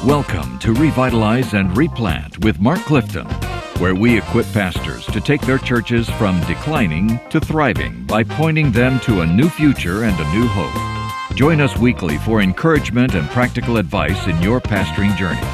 Welcome to Revitalize and Replant with Mark Clifton, where we equip pastors to take their churches from declining to thriving by pointing them to a new future and a new hope. Join us weekly for encouragement and practical advice in your pastoring journey.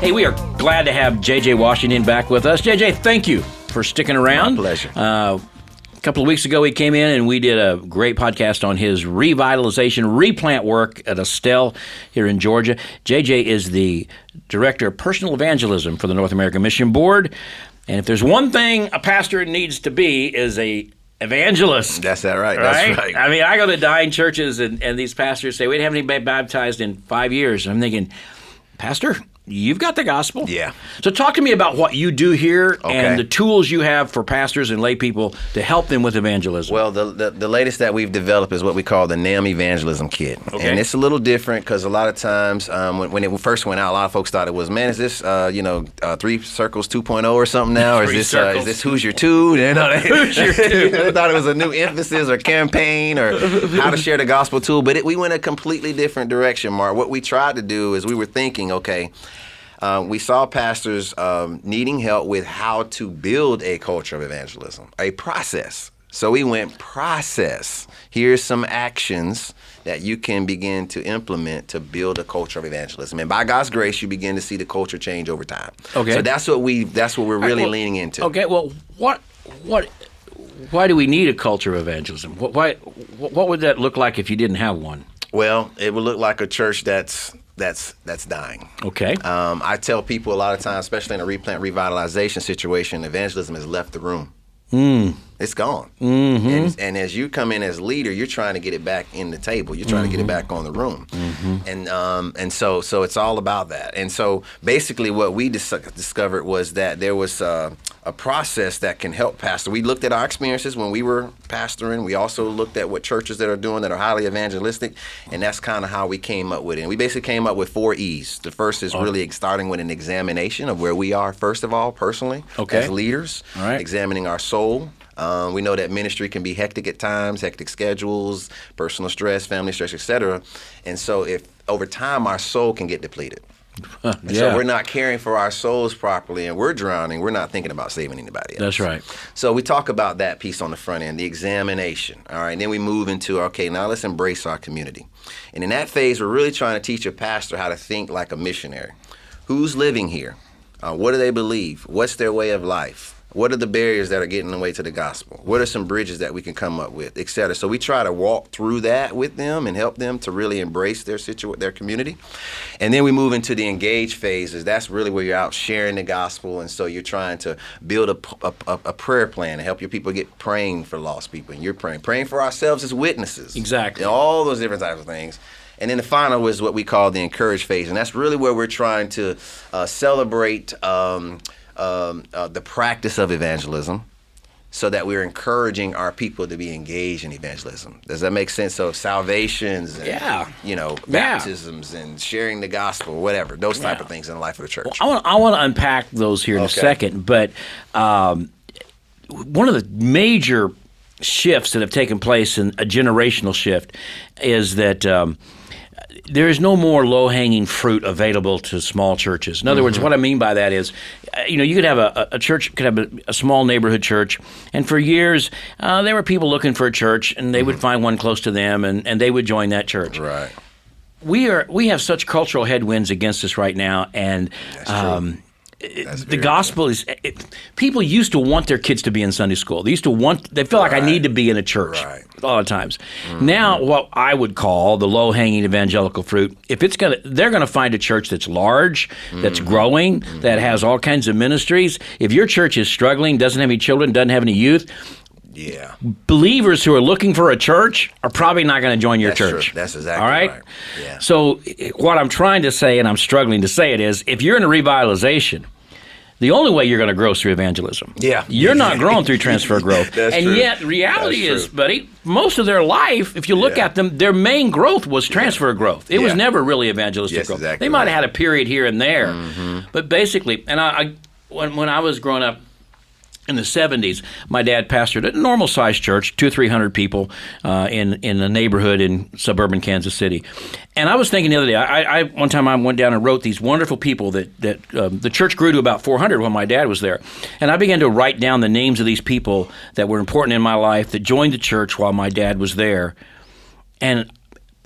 Hey, we are glad to have J.J. Washington back with us. J.J., thank you for sticking around. My pleasure. A couple of weeks ago, he came in and we did a great podcast on his revitalization, replant work at Estelle here in Georgia. J.J. is the Director of Personal Evangelism for the North American Mission Board. And if there's one thing a pastor needs to be is a evangelist. That's that right. That's right. I mean, I go to dying churches and these pastors say, we haven't been baptized in 5 years. And I'm thinking, Pastor, you've got the gospel. Yeah. So talk to me about what you do here Okay. and the tools you have for pastors and lay people to help them with evangelism. Well, the latest that we've developed is what we call the NAM Evangelism Kit. Okay. And it's a little different because a lot of times when it first went out, a lot of folks thought it was, man, is this, Three Circles 2.0 or something now? Or is this Who's Your Two? Who's Your Two? They thought it was a new emphasis or campaign or how to share the gospel tool. But we went a completely different direction, Mark. What we tried to do is we were thinking, okay, we saw pastors needing help with how to build a culture of evangelism, a process. So we went process. Here's some actions that you can begin to implement to build a culture of evangelism. And by God's grace, you begin to see the culture change over time. Okay. So that's what we're really leaning into. Okay, well, why do we need a culture of evangelism? What would that look like if you didn't have one? Well, it would look like a church that's dying. Okay. I tell people a lot of times, especially in a replant revitalization situation, evangelism has left the room. It's gone. Mm-hmm. And as you come in as leader, you're trying to get it back in the table. You're trying to get it back on the room. And so it's all about that. And so basically what we discovered was that there was a process that can help pastor. We looked at our experiences when we were pastoring. We also looked at what churches that are doing that are highly evangelistic, and that's kind of how we came up with it. And we basically came up with 4 E's. The first is really starting with an examination of where we are, first of all, personally, as leaders, examining our soul. We know that ministry can be hectic at times, hectic schedules, personal stress, family stress, etc. And so if over time our soul can get depleted. So we're not caring for our souls properly and we're drowning, we're not thinking about saving anybody else. That's right. So we talk about that piece on the front end, the examination. All right, and then we move into, okay, now let's embrace our community. And in that phase, we're really trying to teach a pastor how to think like a missionary. Who's living here? What do they believe? What's their way of life? What are the barriers that are getting in the way to the gospel? What are some bridges that we can come up with, et cetera? So we try to walk through that with them and help them to really embrace their community. And then we move into the engage phases. That's really where you're out sharing the gospel. And so you're trying to build a prayer plan to help your people get praying for lost people. And you're praying for ourselves as witnesses. Exactly. And all those different types of things. And then the final is what we call the encourage phase. And that's really where we're trying to celebrate the practice of evangelism so that we're encouraging our people to be engaged in evangelism. Does that make sense? So salvations and, baptisms and sharing the gospel, whatever, those type of things in the life of the church. Well, I want to unpack those here in a second, but one of the major shifts that have taken place in a generational shift is that there is no more low-hanging fruit available to small churches. In other words, what I mean by that is, you could have a church, could have a small neighborhood church, and for years there were people looking for a church, and they would find one close to them, and they would join that church. Right. We have such cultural headwinds against us right now, and the gospel is, people used to want their kids to be in Sunday school. They feel like I need to be in a church a lot of times. Now, what I would call the low-hanging evangelical fruit, they're going to find a church that's large, that's growing, that has all kinds of ministries. If your church is struggling, doesn't have any children, doesn't have any youth, believers who are looking for a church are probably not going to join your church. True. That's exactly all right. Yeah. So what I'm trying to say, and I'm struggling to say it, is if you're in a revitalization, the only way you're going to grow is through evangelism. Yeah. You're not growing through transfer growth. That's and true. yet, reality is, buddy, most of their life, if you look at them, their main growth was transfer growth. It was never really evangelistic growth. Exactly they might have had a period here and there. But basically, and when I was growing up, in the 70s, my dad pastored a normal-sized church, 200 or 300 people in a neighborhood in suburban Kansas City. And I was thinking the other day, one time I went down and wrote these wonderful people that the church grew to about 400 when my dad was there. And I began to write down the names of these people that were important in my life that joined the church while my dad was there. And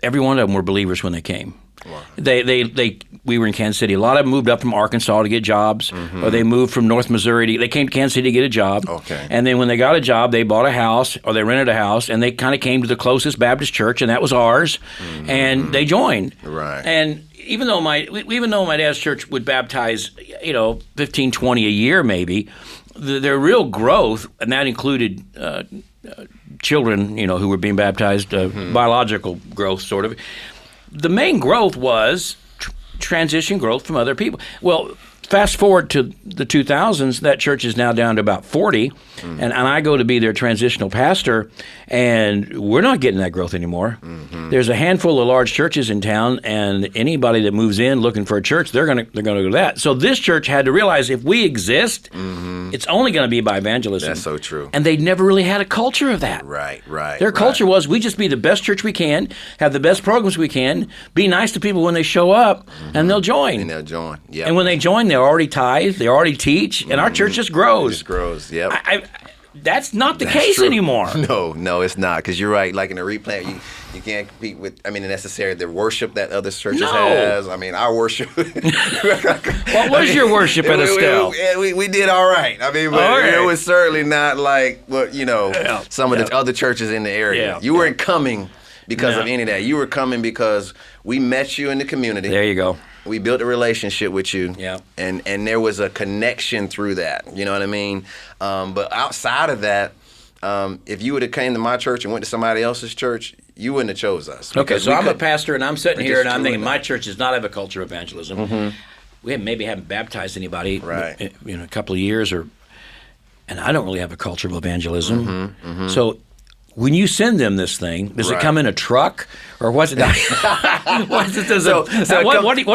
every one of them were believers when they came. Wow. We were in Kansas City. A lot of them moved up from Arkansas to get jobs, or they moved from North Missouri. They came to Kansas City to get a job. Okay. And then when they got a job, they bought a house or they rented a house, and they kind of came to the closest Baptist church, and that was ours. And they joined. Right. And even though my dad's church would baptize, 15, 20 a year maybe, their real growth, and that included children, who were being baptized, biological growth, sort of. The main growth was transition growth from other people. Well, fast forward to the 2000s, that church is now down to about 40, and I go to be their transitional pastor, and we're not getting that growth anymore. There's a handful of large churches in town, and anybody that moves in looking for a church, they're gonna go to that. So this church had to realize if we exist, it's only going to be by evangelism. That's so true. And they never really had a culture of that. Right. Their culture was, we just be the best church we can, have the best programs we can, be nice to people when they show up, and they'll join. Yeah. And when they join, they already tithe, they already teach, and our church just grows. It just grows, yep. That's not the case anymore. No, it's not. Because you're right. Like in a replant, you can't compete with, necessarily the worship that other churches has. Our worship. What was your worship at Estelle? We did all right. But it was certainly not like some of the other churches in the area. Yeah. You weren't coming because of any of that. You were coming because we met you in the community. There you go. We built a relationship with you, yeah, and there was a connection through that. You know what I mean? But outside of that, if you would have came to my church and went to somebody else's church, you wouldn't have chose us. Okay, so I'm a pastor, and I'm sitting here, and I'm thinking my church does not have a culture of evangelism. We haven't baptized anybody in a couple of years, and I don't really have a culture of evangelism. So when you send them this thing, does it come in a truck, or what's it? What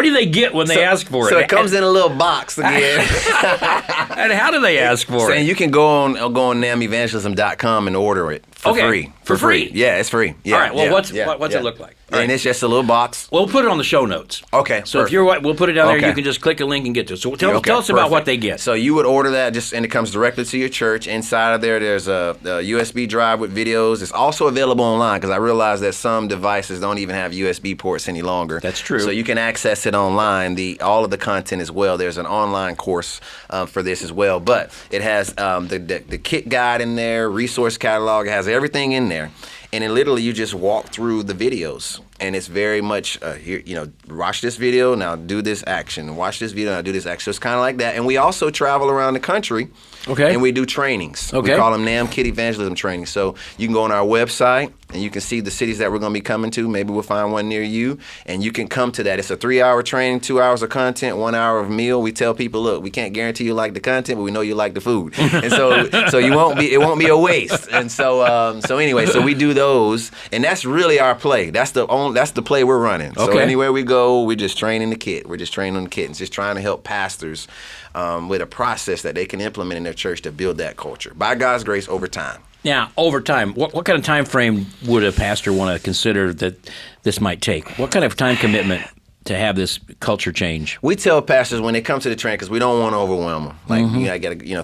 do they get when they ask for it? So it comes in a little box again. And how do they ask for it? And you can go on nameevangelism.com and order it for free. For free? Yeah, it's free. Yeah, all right. Well, what's it look like? And it's just a little box. We'll put it on the show notes. Okay. So perfect. We'll put it down there. You can just click a link and get to it. So tell us about what they get. So you would order that, and it comes directly to your church. Inside of there's a USB drive with videos. It's also available online, because I realize that some devices don't even have USB ports any longer. That's true. So you can access it online. All of the content as well. There's an online course for this as well. But it has the kit guide in there, resource catalog. It has everything in there. And then literally you just walk through the videos, and it's very much here. Watch this video, now do this action. Watch this video, now do this action. So it's kind of like that. And we also travel around the country. Okay. And we do trainings. Okay. We call them NAM Kid Evangelism trainings. So you can go on our website, and you can see the cities that we're going to be coming to. Maybe we'll find one near you, and you can come to that. It's a 3-hour training, 2 hours of content, 1 hour of meal. We tell people, look, we can't guarantee you like the content, but we know you like the food, and so it won't be a waste. And so anyway, so we do those, and that's really our play. That's the play we're running. So anywhere we go, we're just training the kid. We're just training on the kid, and just trying to help pastors with a process that they can implement in their church to build that culture by God's grace over time. Now, over time, what kind of time frame would a pastor want to consider that this might take? What kind of time commitment to have this culture change? We tell pastors when they come to the training, because we don't want to overwhelm them. Like,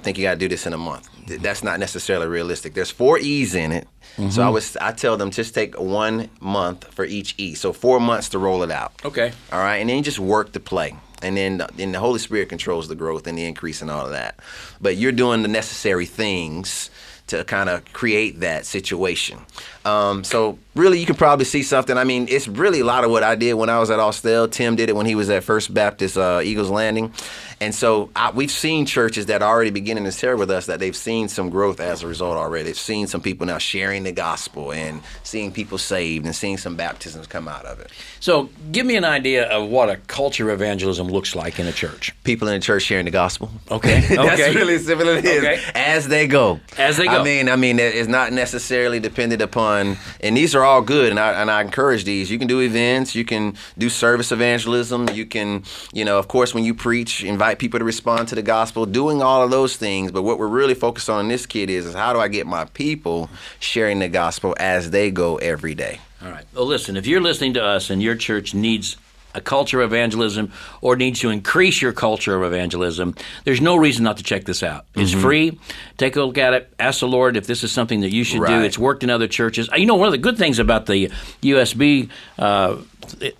think you got to do this in a month. That's not necessarily realistic. There's 4 E's in it. So I tell them just take 1 month for each E. So 4 months to roll it out. Okay. All right. And then you just work the play. And then the Holy Spirit controls the growth and the increase and all of that. But you're doing the necessary things to kind of create that situation. So really, you can probably see something. It's really a lot of what I did when I was at Austell. Tim did it when he was at First Baptist Eagles Landing. And so we've seen churches that are already beginning to share with us that they've seen some growth as a result already. They've seen some people now sharing the gospel and seeing people saved and seeing some baptisms come out of it. So give me an idea of what a culture of evangelism looks like in a church. People in the church sharing the gospel. Okay. That's really simple it is. Okay. As they go. As they go. It's not necessarily dependent upon, and these are all good, and I encourage these. You can do events. You can do service evangelism. You can, of course, when you preach, invite invite people to respond to the gospel, doing all of those things. But what we're really focused on in this kid is how do I get my people sharing the gospel as they go every day? All right. Well, listen, if you're listening to us and your church needs a culture of evangelism or needs to increase your culture of evangelism, there's no reason not to check this out. It's free. Take a look at it. Ask the Lord if this is something that you should do. It's worked in other churches. You know, one of the good things about the USB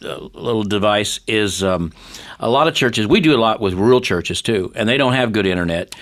little device is a lot of churches, we do a lot with rural churches too, and they don't have good internet.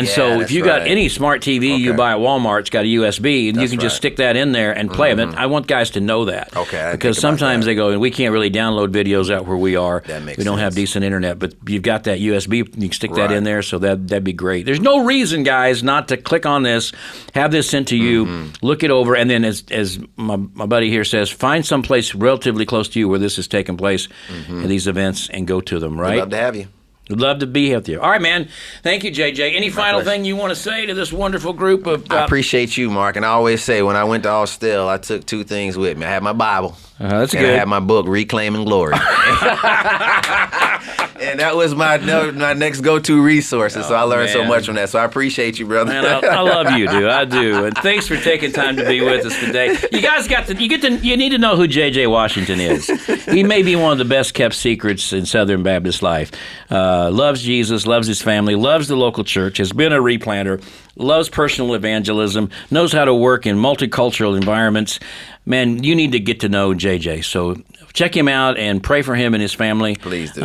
So if you got any smart TV you buy at Walmart, it's got a USB, and you can just stick that in there and play them. I want guys to know that. Because sometimes they go, and we can't really download videos out where we are. We don't have decent internet, but you've got that USB, you can stick that in there, so that'd be great. There's no reason, guys, not to click on this, have this sent to you, look it over, and then as my buddy here says, find some place relatively close to you where this is taking place at these events and go to them, right? We'd love to have you. We'd love to be with you. All right, man. Thank you, JJ. Any final thing you want to say to this wonderful group of... I appreciate you, Mark. And I always say when I went to Austell, I took two things with me. I had my Bible. That's and good. I had my book, Reclaiming Glory. And that was my next go-to resources. So I learned so much from that. So I appreciate you, brother. Man, I love you, dude. I do. And thanks for taking time to be with us today. You guys you need to know who J.J. Washington is. He may be one of the best kept secrets in Southern Baptist life. Loves Jesus, loves his family, loves the local church, has been a replanter, loves personal evangelism, knows how to work in multicultural environments. Man, you need to get to know JJ. So check him out and pray for him and his family. Please do.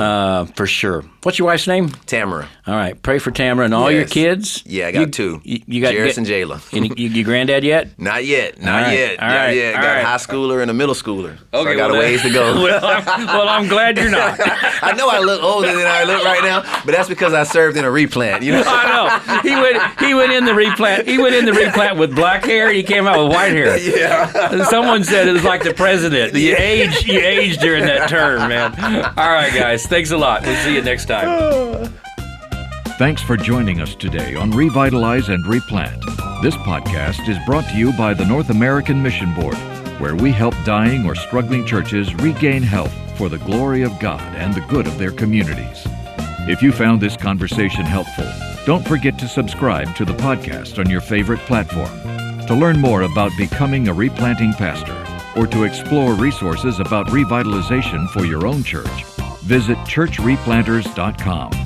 For sure. What's your wife's name? Tamara. All right. Pray for Tamara and all your kids. Yeah, I got two. You got Jairus and Jayla. You granddad yet? Not yet. Not yet. Got a high schooler and a middle schooler. Okay, so I got a ways to go. well, I'm glad you're not. I know I look older than I look right now, but that's because I served in a replant. You know. I know. He went in the replant. He went in the replant with black hair. And he came out with white hair. Yeah. Someone said it was like the president. You aged during that term, man. All right, guys. Thanks a lot. We'll see you next time. Thanks for joining us today on Revitalize and Replant. This podcast is brought to you by the North American Mission Board, where we help dying or struggling churches regain health for the glory of God and the good of their communities. If you found this conversation helpful, don't forget to subscribe to the podcast on your favorite platform. To learn more about becoming a replanting pastor or to explore resources about revitalization for your own church, visit churchreplanters.com.